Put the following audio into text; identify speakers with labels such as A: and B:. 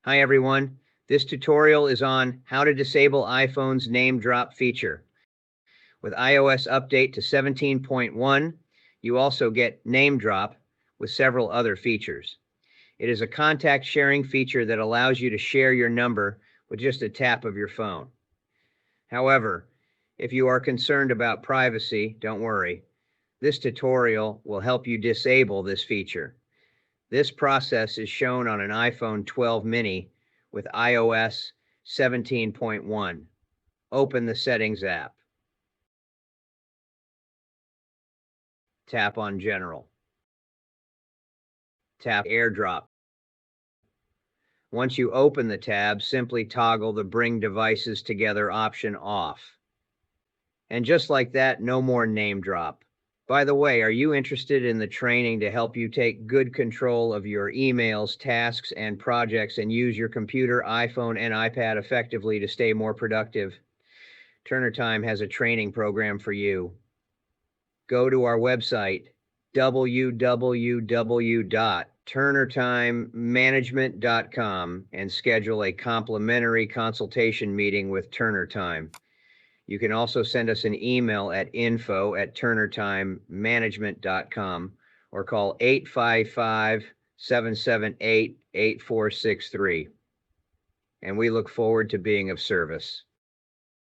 A: Hi everyone, this tutorial is on how to disable iPhone's name drop feature. With iOS update to 17.1, you also get name drop with several other features. It is a contact sharing feature that allows you to share your number with just a tap of your phone. However, if you are concerned about privacy, don't worry. This tutorial will help you disable this feature. This process is shown on an iPhone 12 mini with iOS 17.1. Open the Settings app. Tap on General. Tap AirDrop. Once you open the tab, simply toggle the Bring Devices Together option off. And just like that, no more name drop. By the way, are you interested in the training to help you take good control of your emails, tasks, and projects and use your computer, iPhone, and iPad effectively to stay more productive? Turner Time has a training program for you. Go to our website, www.turnertimemanagement.com, and schedule a complimentary consultation meeting with Turner Time. You can also send us an email at info@turnertimemanagement.com or call 855-778-8463. And we look forward to being of service.